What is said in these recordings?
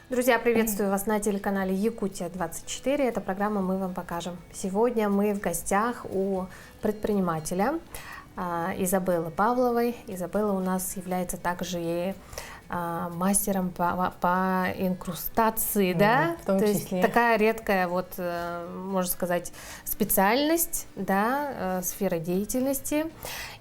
Друзья, приветствую вас на телеканале Якутия-24. Это программа «Мы вам покажем». Сегодня мы в гостях у предпринимателя Изабеллы Павловой. Изабелла у нас является также и мастером по инкрустации, да? В том То числе. есть такая редкая, вот, можно сказать, специальность, да, сфера деятельности.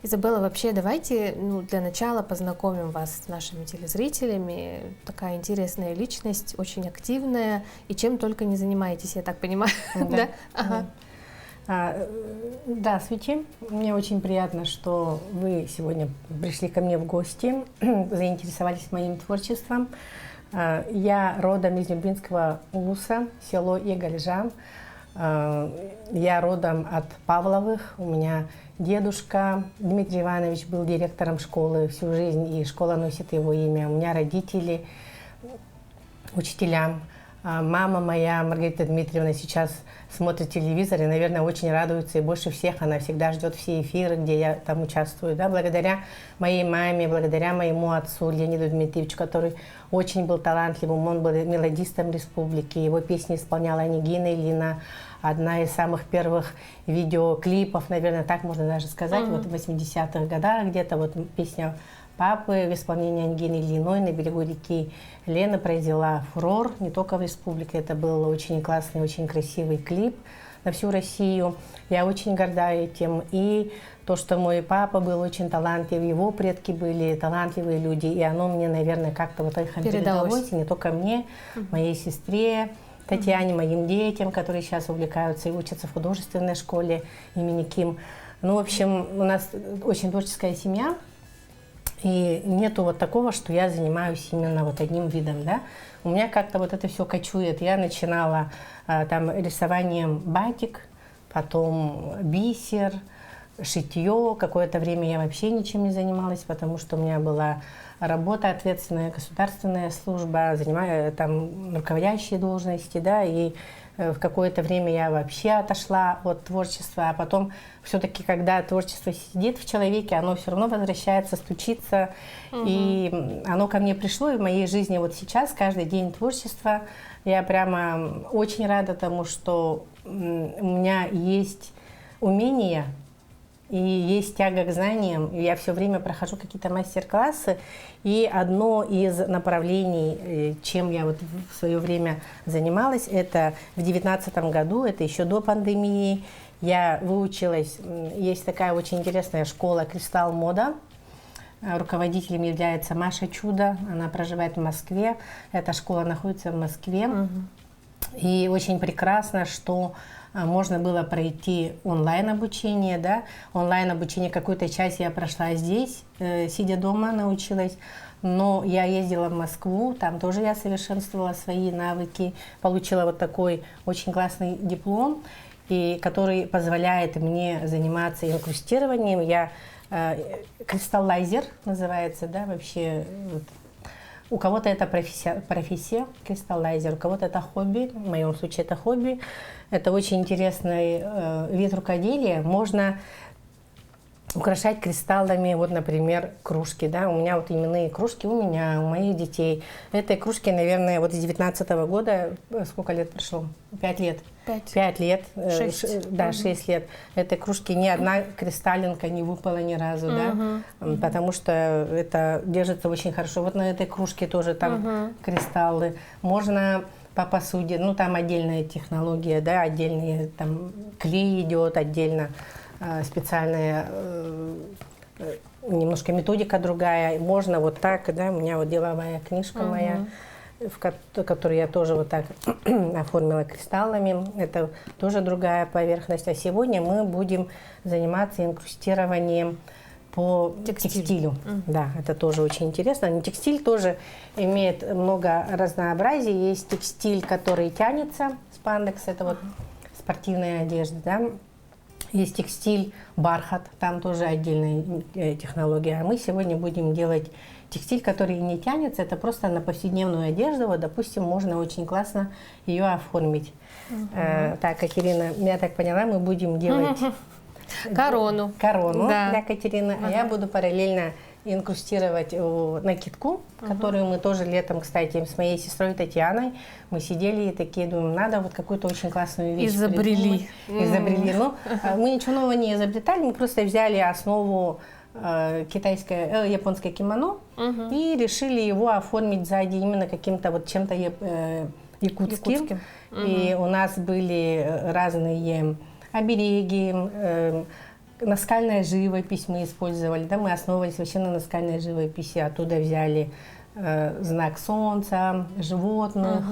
Изабелла, вообще давайте для начала познакомим вас с нашими телезрителями. Такая интересная личность, очень активная, и чем только не занимаетесь, я так понимаю. Да. Ага. Здравствуйте. Мне очень приятно, что вы сегодня пришли ко мне в гости, заинтересовались моим творчеством. Я родом из Нюрбинского улуса, село Игалежа. Я родом от Павловых. У меня дедушка Дмитрий Иванович был директором школы всю жизнь, и школа носит его имя. У меня родители учителя. Мама моя, Маргарита Дмитриевна, сейчас смотрит телевизор и, наверное, очень радуется. И больше всех она всегда ждет все эфиры, где я там участвую. Да? Благодаря моей маме, благодаря моему отцу Леониду Дмитриевичу, который очень был талантливым. Он был мелодистом республики. Его песни исполняла Онегина Ильина. Одна из самых первых видеоклипов, наверное, так можно даже сказать, вот в 80-х годах где-то вот песня папы в исполнении Онегины Ильиной на берегу реки Лена произвела фурор не только в республике. Это был очень классный, очень красивый клип на всю Россию. Я очень горда этим. И то, что мой папа был очень талантлив, его предки были талантливые люди, и оно мне, наверное, как-то вот их передалось, и не только мне, моей сестре Татьяне, моим детям, которые сейчас увлекаются и учатся в художественной школе имени Ким. Ну, в общем, у нас очень творческая семья. И нету вот такого, что я занимаюсь именно вот одним видом, да. У меня как-то вот это все кочует. Я начинала там рисованием батик, потом бисер, шитье. Какое-то время я вообще ничем не занималась, потому что у меня была работа ответственная, государственная служба, занимаю там руководящие должности, да, и в какое-то время я вообще отошла от творчества, а потом все-таки, когда творчество сидит в человеке, оно все равно возвращается, стучится, и оно ко мне пришло, и в моей жизни вот сейчас каждый день творчества. Я прямо очень рада тому, что у меня есть умение и есть тяга к знаниям. Я все время прохожу какие-то мастер-классы, и одно из направлений, чем я вот в свое время занималась, это в 2019 году, это еще до пандемии, я выучилась, есть такая очень интересная школа «Кристалл Мода». Руководителем является Маша Чудо, она проживает в Москве, эта школа находится в Москве. И очень прекрасно, что можно было пройти онлайн-обучение, да, онлайн-обучение, какую-то часть я прошла здесь, сидя дома, научилась, но я ездила в Москву, там тоже я совершенствовала свои навыки, получила вот такой очень классный диплом, и который позволяет мне заниматься инкрустированием. Я кристаллайзер называется, да, вообще. Вот. У кого-то это профессия, кристаллайзер, у кого-то это хобби, в моем случае это хобби. Это очень интересный вид рукоделия. Можно украшать кристаллами, вот, например, кружки, да, у меня вот именные кружки, у меня, у моих детей. Этой кружки, наверное, вот с 2019 года, сколько лет прошло? 5 лет. 5 лет. 6. Да, 6 лет. Этой кружки ни одна кристаллинка не выпала ни разу, да, потому что это держится очень хорошо. Вот на этой кружке тоже там кристаллы. Можно по посуде, ну, там отдельная технология, да, отдельный там клей идет, отдельно специальная немножко методика другая. Можно вот так, да, у меня вот деловая книжка моя, которую я тоже вот так оформила кристаллами. Это тоже другая поверхность. А сегодня мы будем заниматься инкрустированием по текстилю. Да, это тоже очень интересно. Текстиль тоже имеет много разнообразия. Есть текстиль, который тянется, спандекс, это вот спортивная одежда, да. Есть текстиль, бархат, там тоже отдельная технология. А мы сегодня будем делать текстиль, который не тянется, это просто на повседневную одежду. Вот, допустим, можно очень классно ее оформить. Так, Катерина, я так поняла, мы будем делать корону для Катерины, а я буду параллельно инкрустировать накидку, которую мы тоже летом, кстати, с моей сестрой Татьяной, мы сидели и такие думаем, надо вот какую-то очень классную вещь Изобрели. Изобрели. Ну, мы ничего нового не изобретали, мы просто взяли основу японское кимоно и решили его оформить сзади именно каким-то вот чем-то якутским. И у нас были разные обереги, наскальная живопись мы использовали, да, мы основывались вообще на наскальной живописи, оттуда взяли знак солнца, животных.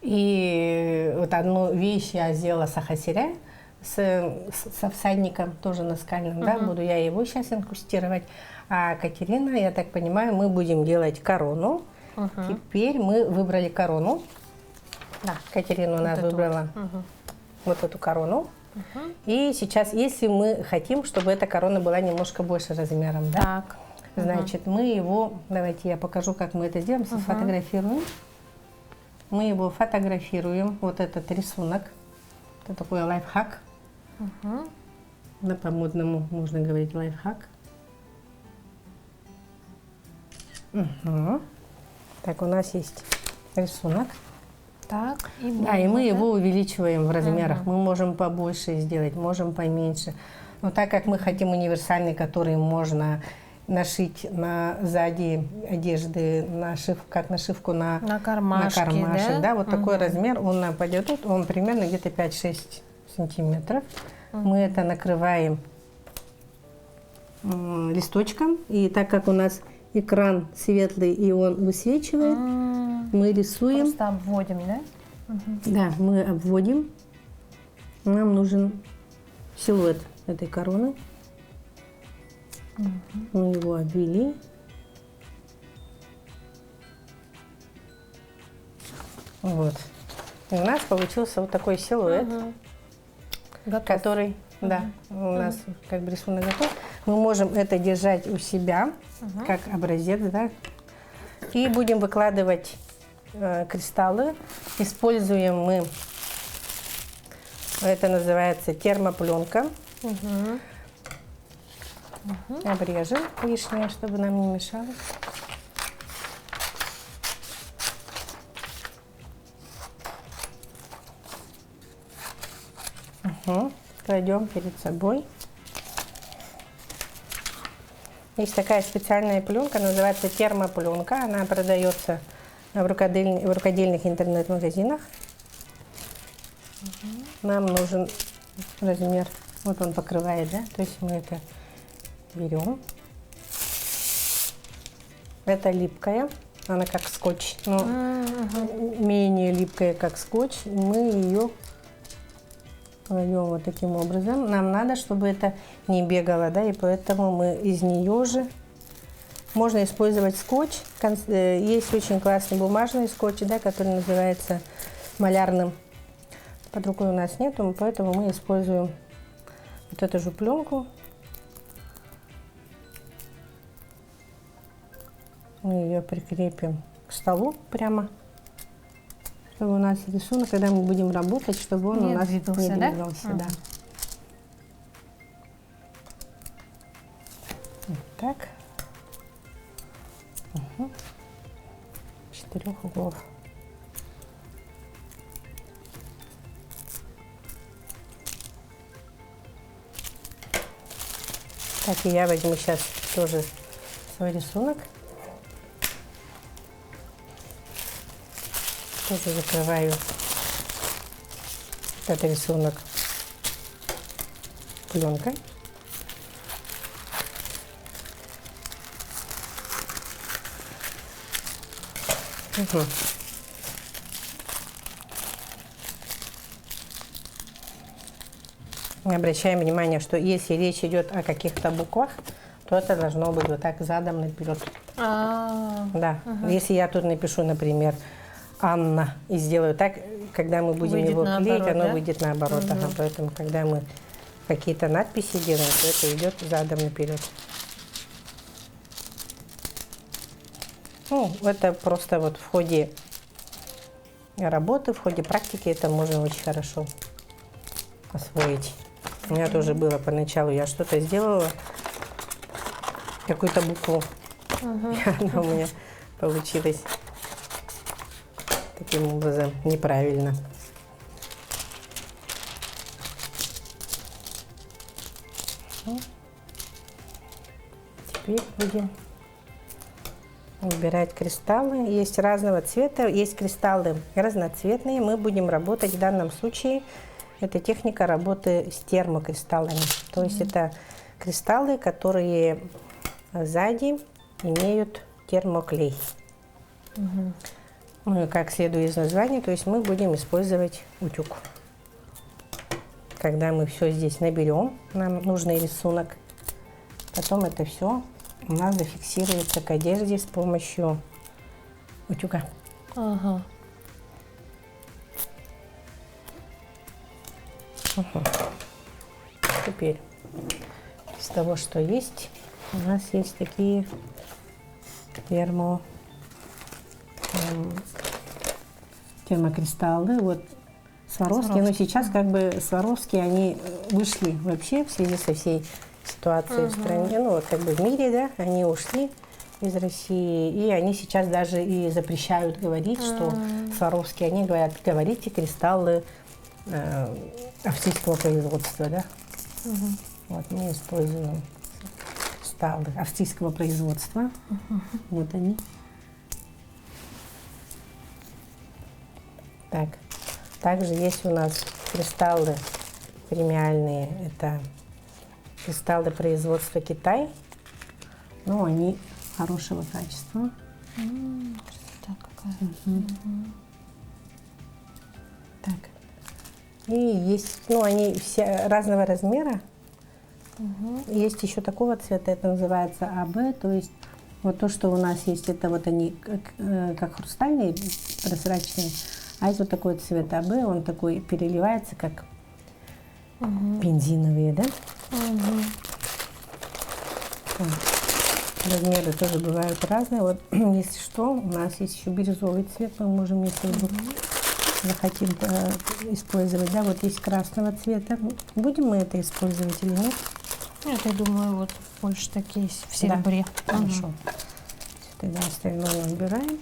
И вот одну вещь я сделала сахасире со всадником, тоже наскальным, да, буду я его сейчас инкрустировать. А Катерина, я так понимаю, мы будем делать корону. Теперь мы выбрали корону. Да, Катерина у нас выбрала вот эту корону. И сейчас, если мы хотим, чтобы эта корона была немножко больше размером, да? Так. Значит, мы его, давайте я покажу, как мы это делаем, сфотографируем. Мы его фотографируем, вот этот рисунок. Это такой лайфхак. Да, по-модному можно говорить лайфхак. Так, у нас есть рисунок. Так, да, и мы его увеличиваем в размерах. Мы можем побольше сделать, можем поменьше. Но так как мы хотим универсальный, который можно нашить сзади одежды, как нашивку на кармашек, да, вот такой размер, он пойдет, он примерно где-то 5-6 сантиметров. Мы это накрываем листочком, и так как у нас экран светлый и он высвечивает, мы рисуем. Просто обводим, да? Да, мы обводим. Нам нужен силуэт этой короны. Мы его обвели. Вот. И у нас получился вот такой силуэт, который, да, у нас как бы рисунок готов. Мы можем это держать у себя, как образец, да, и будем выкладывать кристаллы. Используем мы, это называется термопленка. Обрежем лишнее, чтобы нам не мешало. Кладем перед собой. Есть такая специальная пленка, называется термопленка. Она продается в рукодельных интернет-магазинах. Нам нужен размер, вот он покрывает, да, то есть мы это берем. Это липкая, она как скотч, но менее липкая, как скотч. Мы ее кладем вот таким образом. Нам надо, чтобы это не бегало, да, и поэтому мы из нее же можно использовать скотч. Есть очень классный бумажный скотч, да, который называется малярным. Под рукой у нас нету, поэтому мы используем вот эту же пленку. Мы ее прикрепим к столу прямо, чтобы у нас рисунок, когда мы будем работать, чтобы он у нас не двигался. Да? Вот так. 4 углов. Так, и я возьму сейчас тоже свой рисунок. Тоже закрываю этот рисунок пленкой. Обращаем внимание, что если речь идет о каких-то буквах, то это должно быть вот так задом наперед. Да. Если я тут напишу, например, Анна, и сделаю так, когда мы будем выйдет его наоборот, клеить, оно да? выйдет наоборот. Поэтому, когда мы какие-то надписи делаем, то это идет задом наперед. Ну, это просто вот в ходе работы, в ходе практики это можно очень хорошо освоить. У меня тоже было поначалу, я что-то сделала, какую-то букву. И она у меня получилась таким образом неправильно. Теперь будем выбирать кристаллы. Есть разного цвета, есть кристаллы разноцветные. Мы будем работать в данном случае. Это техника работы с термокристаллами. То есть это кристаллы, которые сзади имеют термоклей. Ну и как следует из названия, то есть мы будем использовать утюг. Когда мы все здесь наберем, нам нужный рисунок, потом это все у нас зафиксируется к одежде с помощью утюга. Ага. Теперь из того, что есть, у нас есть такие термокристаллы. Вот Сваровские, но сейчас как бы Сваровские, они вышли вообще в связи со всей ситуацией в стране, ну вот как бы в мире, да, они ушли из России, и они сейчас даже и запрещают говорить, что Сваровские, они говорят, говорите кристаллы австрийского производства, да. Вот мы используем кристаллы австрийского производства. Вот они. Так, также есть у нас кристаллы премиальные, это кристаллы производства Китай, но они хорошего качества. Красота какая. Так, и есть, ну они все разного размера. Есть еще такого цвета, это называется АБ, то есть вот то, что у нас есть, это вот они как хрустальные, прозрачные, а есть вот такой цвет АБ, он такой переливается, как бензиновые, да? Размеры тоже бывают разные. Вот если что, у нас есть еще бирюзовый цвет, мы можем, если вдруг захотим использовать, да, вот есть красного цвета. Будем мы это использовать или нет? Нет, я думаю, вот больше такие есть в серебре. Да. Хорошо. Тогда остальное убираем.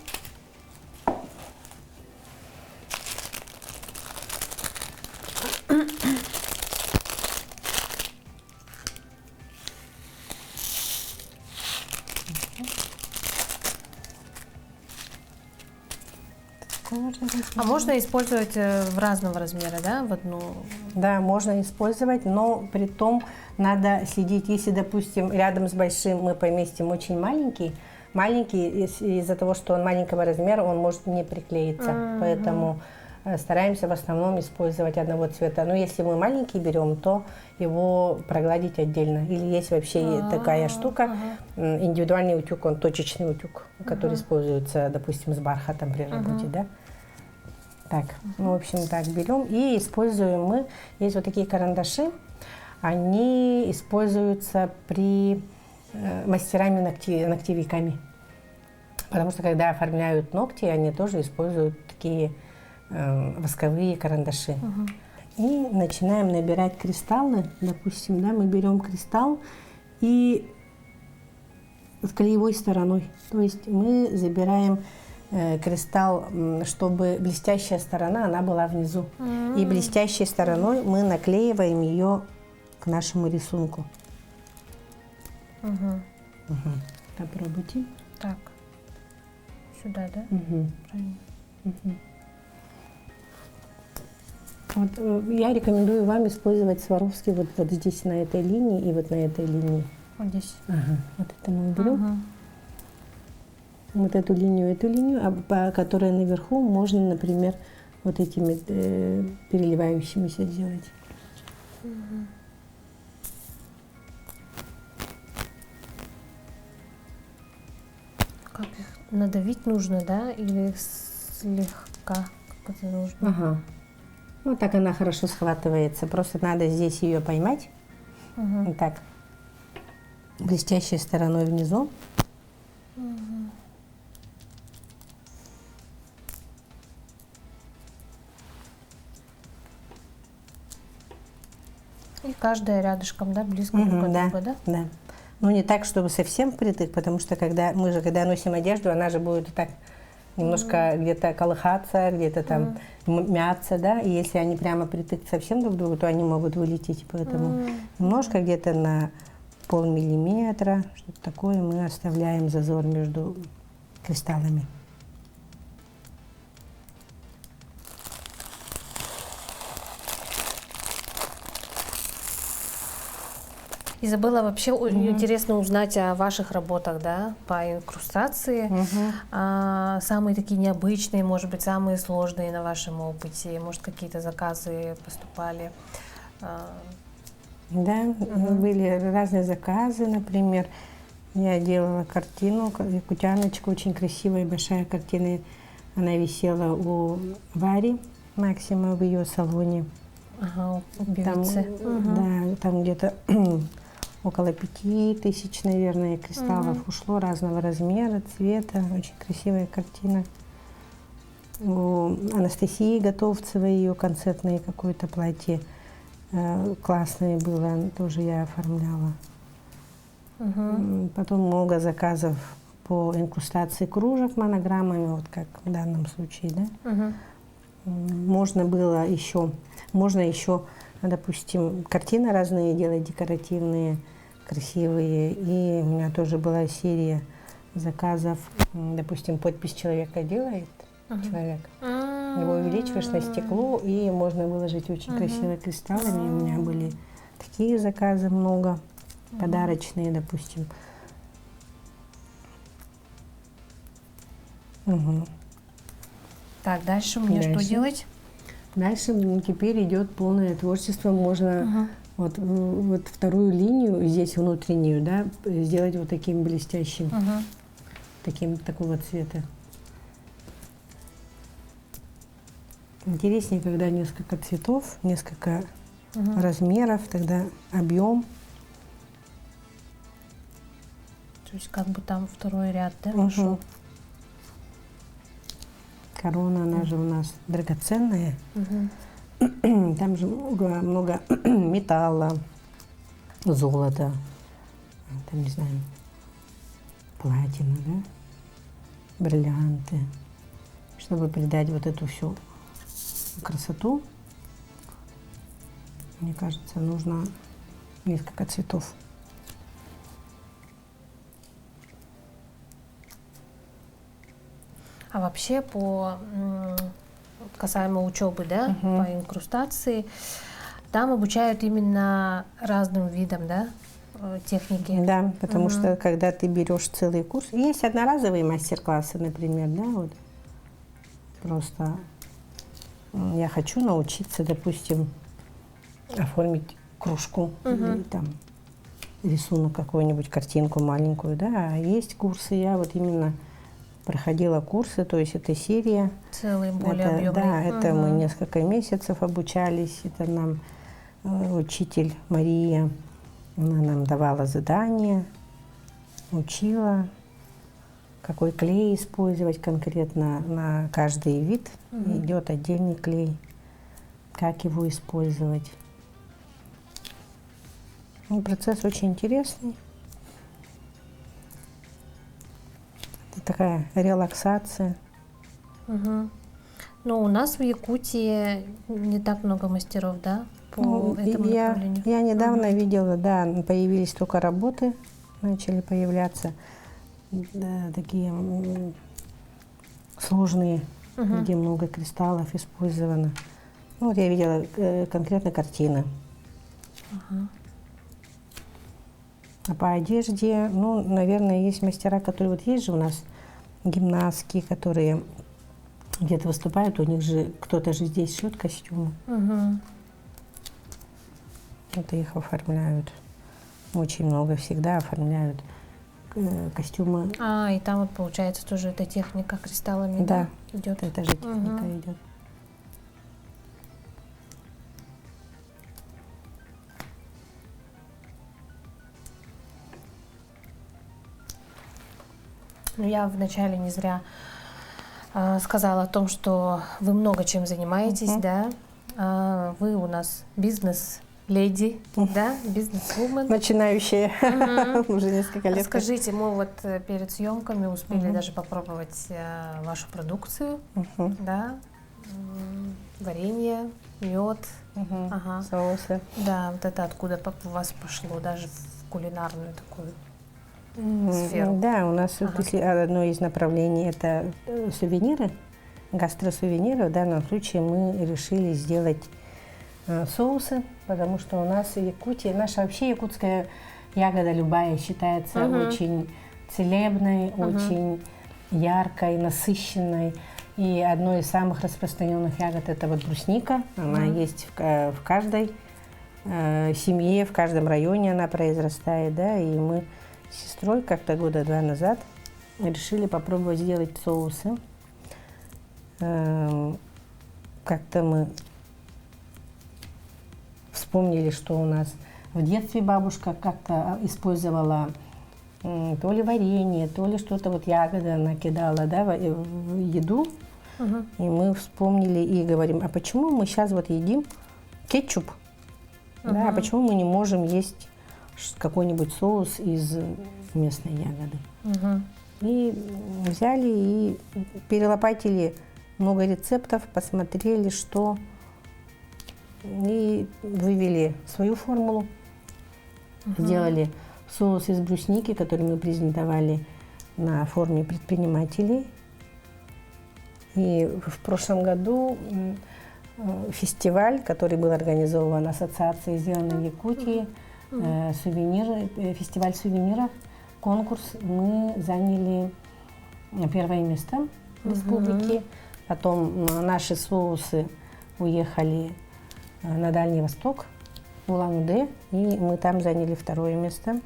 А можно использовать в разного размера, да, в одну? Да, можно использовать, но при том надо следить, если, допустим, рядом с большим мы поместим очень маленький, из-за того, что он маленького размера, он может не приклеиться, поэтому стараемся в основном использовать одного цвета. Но если мы маленький берем, то его прогладить отдельно. Или есть вообще такая штука, индивидуальный утюг, он точечный утюг, который используется, допустим, с бархатом при работе, да. Так, ну, в общем, так берем и используем мы. Есть вот такие карандаши, они используются при мастерами ногтевиками. Потому что когда оформляют ногти, они тоже используют такие восковые карандаши. И начинаем набирать кристаллы. Допустим, да, мы берем кристалл и с клеевой стороной. То есть мы забираем кристалл, чтобы блестящая сторона, она была внизу. И блестящей стороной мы наклеиваем ее к нашему рисунку. Попробуйте. Так, сюда, да? Правильно. Вот, я рекомендую вам использовать Сваровский вот здесь, на этой линии, и вот на этой линии. Вот здесь. Вот это мы берем. Вот эту линию, а по которой наверху можно, например, вот этими переливающимися сделать. Как их надавить нужно, да? Или слегка? Как это нужно? Ну, так она хорошо схватывается. Просто надо здесь ее поймать. Вот так. Блестящей стороной внизу. И каждая рядышком, да, близко друг от друга, да? Да. Ну, не так, чтобы совсем впритык, потому что когда носим одежду, она же будет так немножко где-то колыхаться, где-то там мяться, да, и если они прямо притык совсем друг к другу, то они могут вылететь, поэтому немножко где-то на полмиллиметра, что-то такое, мы оставляем зазор между кристаллами. Изабелла, вообще интересно узнать о ваших работах, да, по инкрустации. Самые такие необычные, может быть, самые сложные на вашем опыте, может, какие-то заказы поступали? Да, были разные заказы, например, я делала картину, якутяночку, очень красивая большая картина, она висела у Вари Максима в ее салоне. Ага, у Там, певицы. да, там где-то около 5000, наверное, кристаллов ушло разного размера, цвета, очень красивая картина. У Анастасии Готовцевой ее концертное какое-то платье классное было, тоже я оформляла. Потом много заказов по инкрустации кружек монограммами, вот как в данном случае, да. Можно еще, допустим, картины разные делать, декоративные, красивые. И у меня тоже была серия заказов, допустим, подпись человека делает человек. Его увеличиваешь на стекло, и можно выложить очень красивые кристаллами. У меня были такие заказы много, подарочные, допустим. Так, дальше мне что делать? Дальше теперь идет полное творчество. Можно вот вторую линию, здесь внутреннюю, да, сделать вот таким блестящим, такого цвета. Интереснее, когда несколько цветов, несколько размеров, тогда объем. То есть как бы там второй ряд, да, пошел? Корона, она же у нас драгоценная. Там же много металла, золота, там, не знаю, платина, да, бриллианты. Чтобы придать вот эту всю красоту, мне кажется, нужно несколько цветов. А вообще касаемо учебы, да, по инкрустации, там обучают именно разным видам, да, техники? Да, потому что когда ты берешь целый курс, есть одноразовые мастер-классы, например, да, вот просто я хочу научиться, допустим, оформить кружку или там рисунок какую-нибудь, картинку маленькую, да, а есть курсы, я вот именно проходила курсы, то есть это серия. Целый, более объемный. Да, это мы несколько месяцев обучались, это нам учитель Мария, она нам давала задания, учила, какой клей использовать конкретно на каждый вид. Идет отдельный клей, как его использовать. Ну, процесс очень интересный. Это такая релаксация. Но у нас в Якутии не так много мастеров, да, по этому направлению? Я недавно видела, да, появились только работы, начали появляться, да, такие сложные, где много кристаллов использовано. Ну, вот я видела конкретно картины. А по одежде, ну, наверное, есть мастера, которые вот есть же у нас гимнастки, которые где-то выступают, у них же кто-то же здесь шьет костюмы. Это их оформляют. Очень много всегда оформляют костюмы. И там вот получается тоже эта техника кристаллами, да, идет? Это же техника идет. Ну, я вначале не зря сказала о том, что вы много чем занимаетесь, да. Вы у нас леди, да, бизнес-вумен. Начинающая уже несколько лет. Скажите, мы вот перед съемками успели даже попробовать вашу продукцию, да, варенье, мед, соусы. Да, вот это откуда у вас пошло, даже в кулинарную такую сферу. Да, у нас одно из направлений это сувениры, гастросувениры. В данном случае мы решили сделать соусы, потому что у нас в Якутии, наша вообще якутская ягода любая считается очень целебной, очень яркой, насыщенной. И одной из самых распространенных ягод это вот брусника. Она есть в каждой семье, в каждом районе она произрастает, да. И мы с сестрой как-то года 2 назад решили попробовать сделать соусы. Как-то мы вспомнили, что у нас в детстве бабушка как-то использовала то ли варенье, то ли что-то вот ягода накидала, да, в еду. И мы вспомнили и говорим, а почему мы сейчас вот едим кетчуп, да, а почему мы не можем есть какой-нибудь соус из местной ягоды? И взяли и перелопатили много рецептов, посмотрели, что, и вывели свою формулу, сделали соус из брусники, который мы презентовали на форуме предпринимателей. И в прошлом году фестиваль, который был организован Ассоциацией «Сделано в Якутии», фестиваль сувениров, конкурс, мы заняли 1-е место в республике. Потом наши соусы уехали на Дальний Восток, в Улан-Удэ, и мы там заняли 2-е место.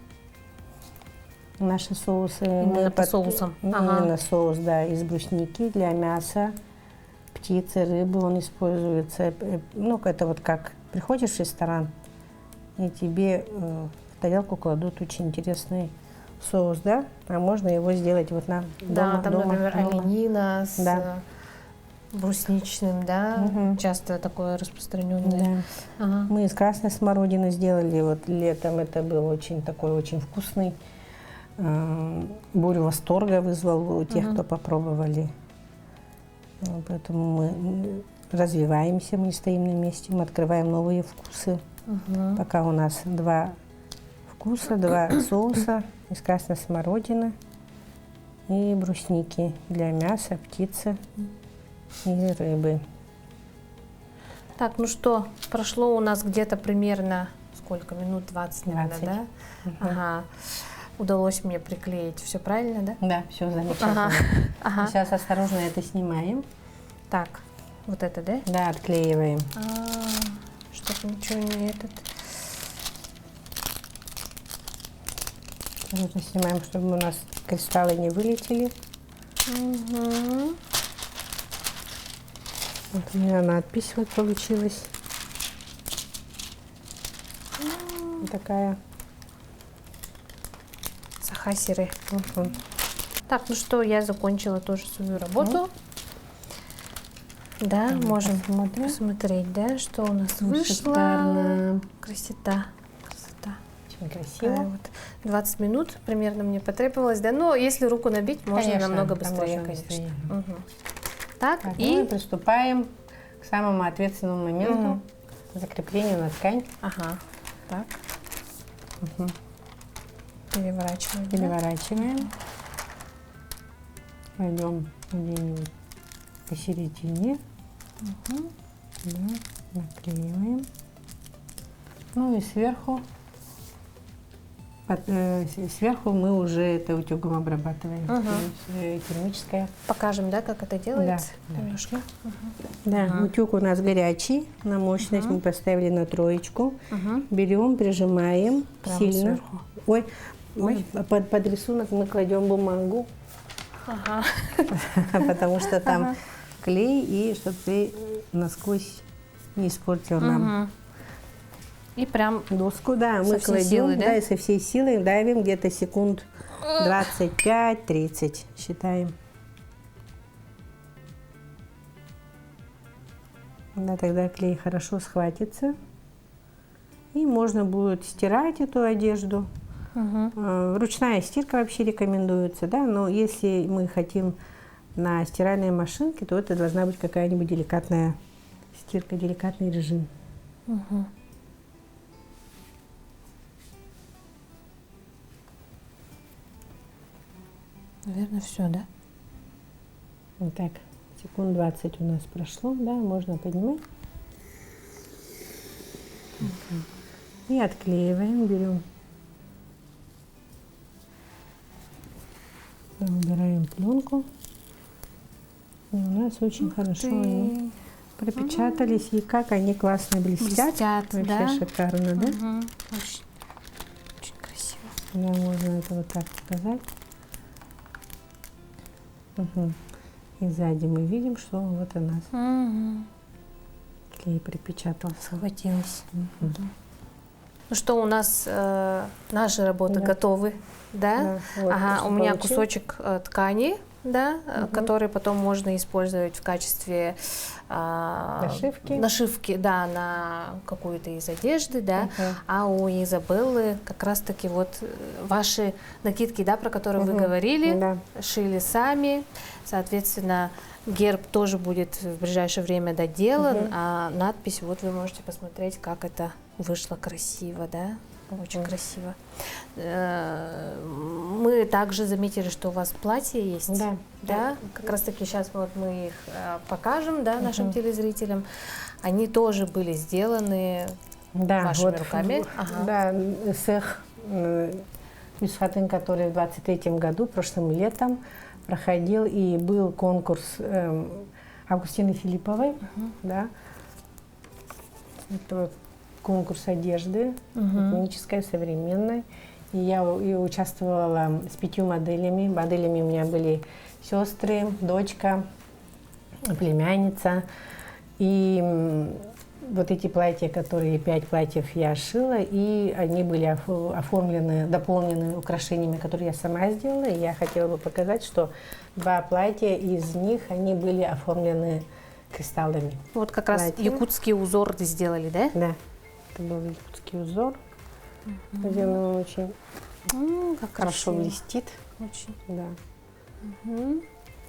Наши соусы. Именно по соусам. Именно соус, да, из брусники для мяса, птицы, рыбы он используется. Ну, это вот как приходишь в ресторан, и тебе в тарелку кладут очень интересный соус, да, а можно его сделать вот на дома. Да, там, например, оленина с брусничным, да, часто такое распространенное. Да. Мы из красной смородины сделали, вот летом это был очень такой, очень вкусный. Бурю восторга вызвал у тех, кто попробовали. Поэтому мы развиваемся, мы не стоим на месте, мы открываем новые вкусы. Пока у нас 2 вкуса, 2 соуса из красной смородины и брусники для мяса, птицы и рыбы. Так, ну что, прошло у нас где-то примерно, сколько, минут 20, наверное, 20. да? Ага. Удалось мне приклеить, все правильно, да? Да, все замечательно. Сейчас осторожно это снимаем. Так, вот это, да? Да, отклеиваем. Чтобы ничего не этот. Осторожно снимаем, чтобы у нас кристаллы не вылетели. Вот у меня надпись вот получилась. Такая. Сахасиры. Так, ну что, я закончила тоже свою работу. Да, можем посмотреть, да, что у нас вышло. Шикарно. Красота. Очень красиво. Вот. 20 минут примерно мне потребовалось, да, но если руку набить, можно намного быстрее, конечно. Так, и мы приступаем к самому ответственному моменту, закреплению на ткань. Так. Переворачиваем. Переворачиваем. Пойдем где-нибудь посередине. Да, наклеиваем. Ну и сверху. Сверху мы уже это утюгом обрабатываем. Термическая. Покажем, да, как это делается? Да, немножко. Да, утюг у нас горячий, на мощность мы поставили на 3. Берем, прижимаем прямо сильно. Сверху. Ой, под рисунок мы кладем бумагу, потому что там клей, и чтобы ты насквозь не испортил нам. И прям доску, да, мы кладем, силы, да, и со всей силой давим где-то секунд 25-30, считаем. Да, тогда клей хорошо схватится. И можно будет стирать эту одежду. Ручная стирка вообще рекомендуется, да, но если мы хотим на стиральной машинке, то это должна быть какая-нибудь деликатная стирка, деликатный режим. Наверное, все, да? Вот так, секунд 20 у нас прошло, да, можно поднимать. И отклеиваем, берем, убираем пленку. И у нас очень хорошо они пропечатались. И как они классно блестят. Вообще да? шикарно, да? Очень, очень красиво. Да, можно это вот так показать. И сзади мы видим, что вот у нас клей припечатался. Схватилось. Ну что, у нас наши работы готовы, да? Вот, ага, у меня кусочек ткани, да, который потом можно использовать в качестве нашивки, да, на какую-то из одежды, да. А у Изабеллы как раз-таки вот ваши накидки, да, про которые вы говорили, шили сами, соответственно. Герб тоже будет в ближайшее время доделан, а надпись, вот вы можете посмотреть, как это вышло красиво, да, очень красиво. Мы также заметили, что у вас платья есть, да? Как раз таки сейчас вот мы их покажем, да, нашим телезрителям. Они тоже были сделаны вашими руками. Да, цех Юсхатын, который в 23-м году, прошлым летом, проходил, и был конкурс Августины Филипповой, да, это конкурс одежды, этнической, современной. И я участвовала с 5 моделями. Моделями у меня были сестры, дочка, племянница. И вот эти платья, которые 5 платьев я шила, и они были оформлены, дополнены украшениями, которые я сама сделала. И я хотела бы показать, что 2 платья из них, они были оформлены кристаллами. Вот как раз якутский узор ты сделали, да? Да, это был якутский узор, где он очень хорошо блестит. Очень. Да.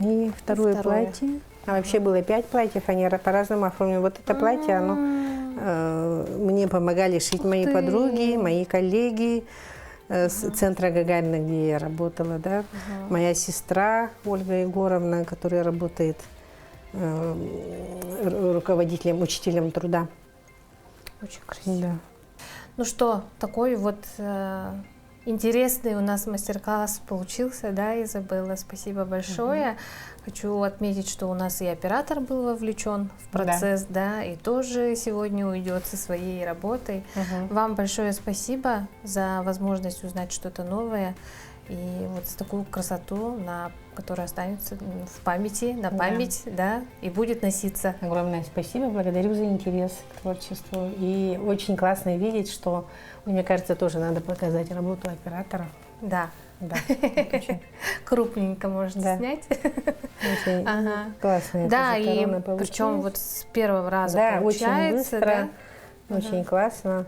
И второе платье. А вообще было 5 платьев, они по-разному оформлены. Вот это платье, оно мне помогали шить мои подруги, мои коллеги с центра Гагарина, где я работала, да. Моя сестра Ольга Егоровна, которая работает руководителем, учителем труда. Очень красиво. Да. Ну что, такой вот интересный у нас мастер-класс получился, да, Изабелла, спасибо большое. Хочу отметить, что у нас и оператор был вовлечен в процесс, да, и тоже сегодня уйдет со своей работой. Вам большое спасибо за возможность узнать что-то новое и вот такую красоту, которая останется в памяти, на память, да, и будет носиться. Огромное спасибо, благодарю за интерес к творчеству. И очень классно видеть, что, мне кажется, тоже надо показать работу оператора. Да. Да. Крупненько можно снять. Очень классно. Да, и причем вот с первого раза получается. Очень быстро, очень классно.